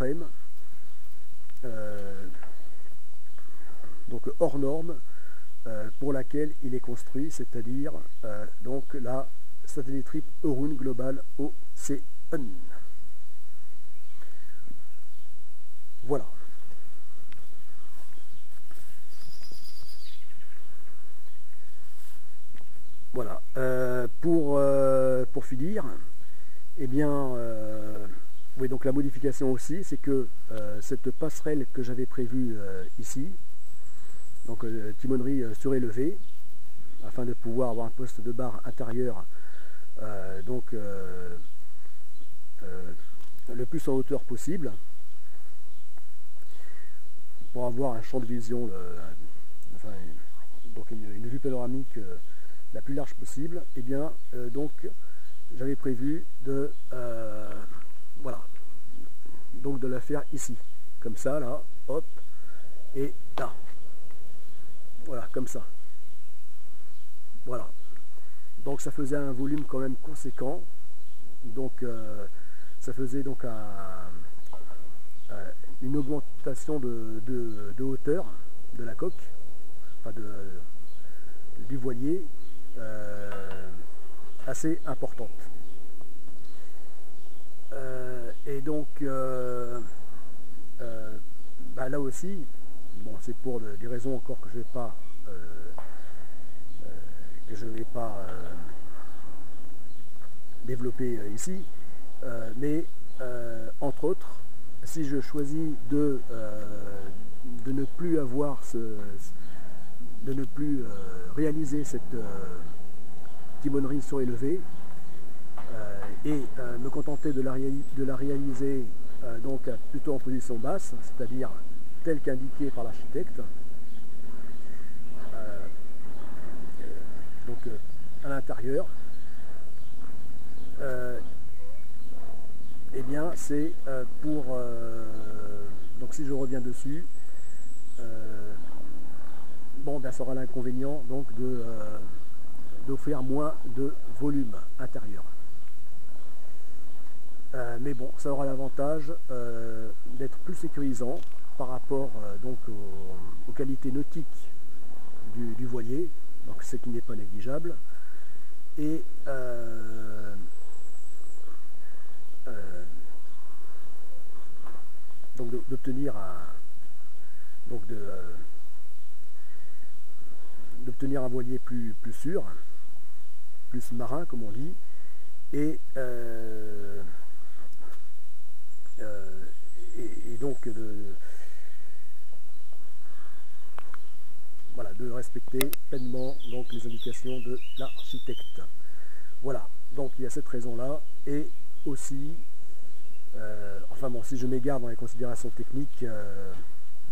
frame, donc hors norme, pour laquelle il est construit, c'est-à-dire donc la Satellite Trip Euroon Global OCN. Voilà. Voilà. Pour finir, eh bien, oui, donc la modification aussi, c'est que cette passerelle que j'avais prévue ici, donc timonerie surélevée, afin de pouvoir avoir un poste de barre intérieur donc le plus en hauteur possible, pour avoir un champ de vision, enfin, donc une vue panoramique la plus large possible. Et bien donc j'avais prévu de voilà, donc de la faire ici, comme ça, là, hop, et là, voilà, comme ça, voilà. Donc ça faisait un volume quand même conséquent, donc ça faisait donc une augmentation de hauteur de la coque, enfin du voilier, assez importante. Et donc bah là aussi, bon, c'est pour des raisons encore que je ne vais pas développer ici, mais entre autres, si je choisis de ne plus avoir de ne plus réaliser cette timonerie surélevée et me contenter de la réaliser donc plutôt en position basse, c'est-à-dire telle qu'indiquée par l'architecte, donc à l'intérieur, eh bien c'est pour donc si je reviens dessus, bon, ben, ça aura l'inconvénient donc d'offrir moins de volume intérieur. Mais bon, ça aura l'avantage d'être plus sécurisant par rapport donc aux qualités nautiques du voilier, donc ce qui n'est pas négligeable, et donc d'obtenir un voilier plus sûr, plus marin comme on dit, et donc voilà, de respecter pleinement donc les indications de l'architecte. Voilà, donc il y a cette raison-là, et aussi, enfin bon, si je m'égare dans les considérations techniques,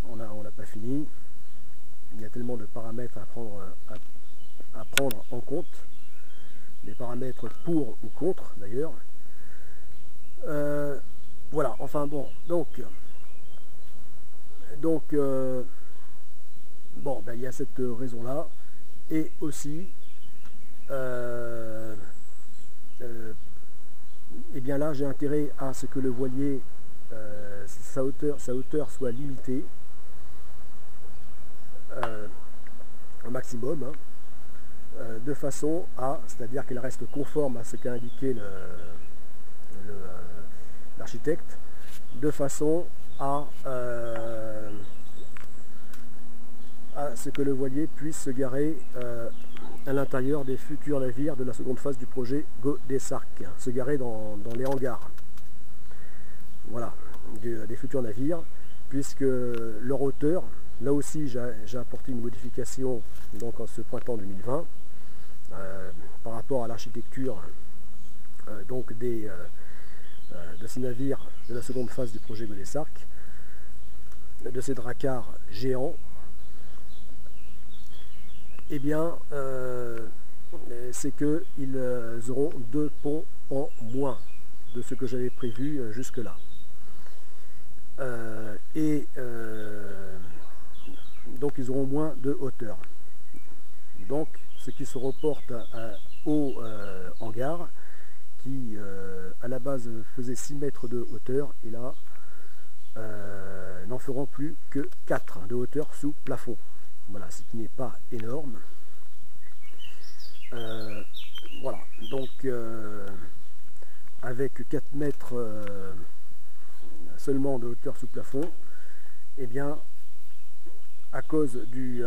on n'a pas fini. Il y a tellement de paramètres à prendre en compte, des paramètres pour ou contre d'ailleurs. Voilà, enfin bon, donc bon, ben, il y a cette raison-là, et aussi, et bien là j'ai intérêt à ce que le voilier, sa hauteur soit limitée au maximum, hein, de façon à, c'est-à-dire qu'elle reste conforme à ce qu'a indiqué l'architecte, de façon à ce que le voilier puisse se garer à l'intérieur des futurs navires de la seconde phase du projet GODESARC, se garer dans les hangars, voilà, des futurs navires, puisque leur hauteur, là aussi j'ai apporté une modification donc en ce printemps 2020 par rapport à l'architecture donc de ces navires de la seconde phase du projet GODESARC, de ces dracars géants. Eh bien, c'est qu'ils auront 2 ponts en moins de ce que j'avais prévu jusque-là. Donc ils auront moins de hauteur. Donc ce qui se reporte au hangar, qui à la base faisait 6 mètres de hauteur, et là n'en feront plus que 4 de hauteur sous plafond. Voilà, ce qui n'est pas énorme. Voilà, donc avec 4 mètres seulement de hauteur sous plafond, et bien à cause de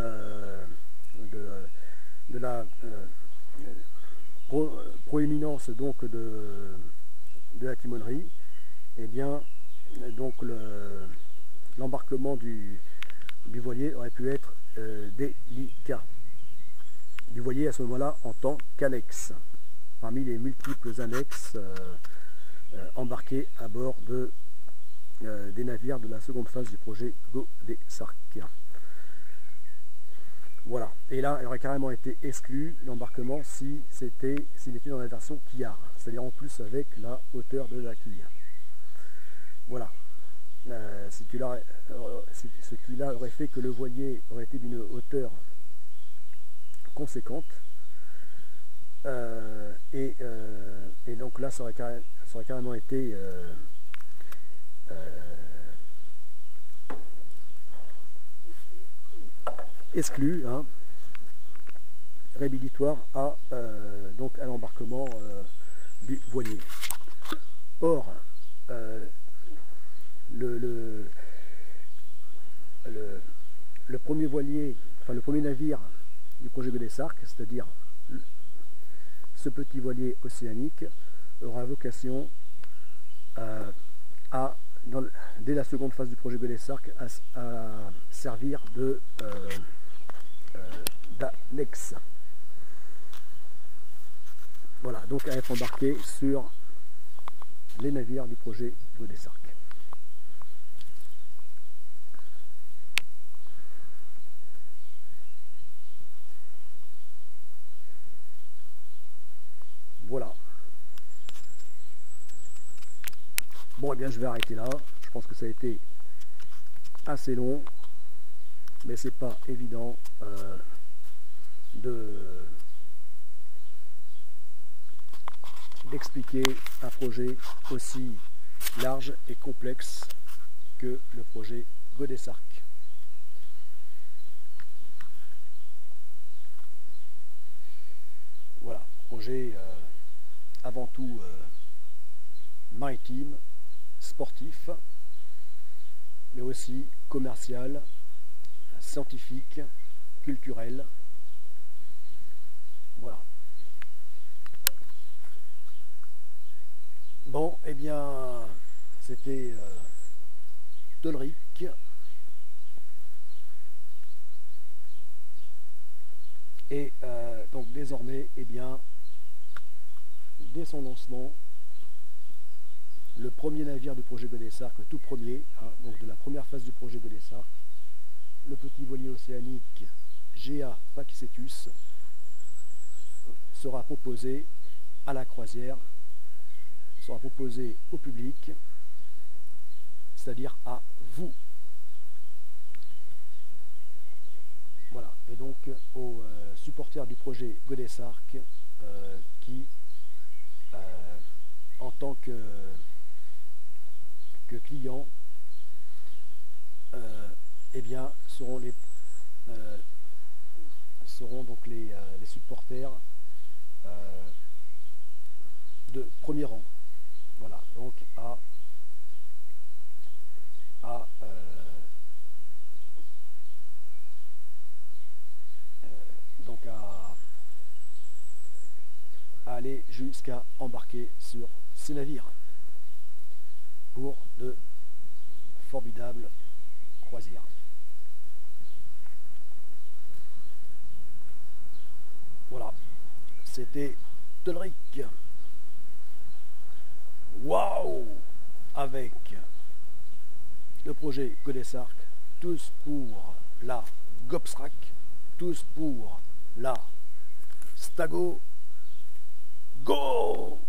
la proéminence donc de la timonerie, et bien donc l'embarquement du voilier aurait pu être délicat. Du voilier à ce moment-là en tant qu'annexe, parmi les multiples annexes embarquées à bord des navires de la seconde phase du projet Godesarc. Voilà, et là il aurait carrément été exclu l'embarquement s'il était dans la version quillard, c'est-à-dire en plus avec la hauteur de la quille. Voilà, ce qui là aurait fait que le voilier aurait été d'une hauteur conséquente, et donc là ça aurait carrément été exclu, hein, rédhibitoire à l'embarquement du voilier. Or, le premier voilier, enfin le premier navire du projet Godesarc, c'est-à-dire ce petit voilier océanique, aura vocation dès la seconde phase du projet Godesarc à servir d'annexe. Voilà, donc à être embarqué sur les navires du projet Godesarc. Voilà. Bon, eh bien je vais arrêter là. Je pense que ça a été assez long, mais c'est pas évident d'expliquer un projet aussi large et complexe que le projet Godesarc. Voilà, projet avant tout maritime, sportif, mais aussi commercial, scientifique, culturel. Voilà. Bon, eh bien, c'était Tolric. Et donc désormais, eh bien, dès son lancement, le premier navire du projet Godesarc, le tout premier, hein, donc de la première phase du projet Godesarc, le petit voilier océanique GA Pakicetus, sera proposé à la croisière, sera proposé au public, c'est-à-dire à vous. Voilà, et donc aux supporters du projet Godesarc qui, en tant que clients, eh bien, seront donc les supporters de premier rang. Voilà, donc à aller jusqu'à embarquer sur ces navires pour de formidables croisières. Voilà, c'était Tolric. Waouh! Avec le projet Godesarc, tous pour la Gopsrac, tous pour la Stago. Go!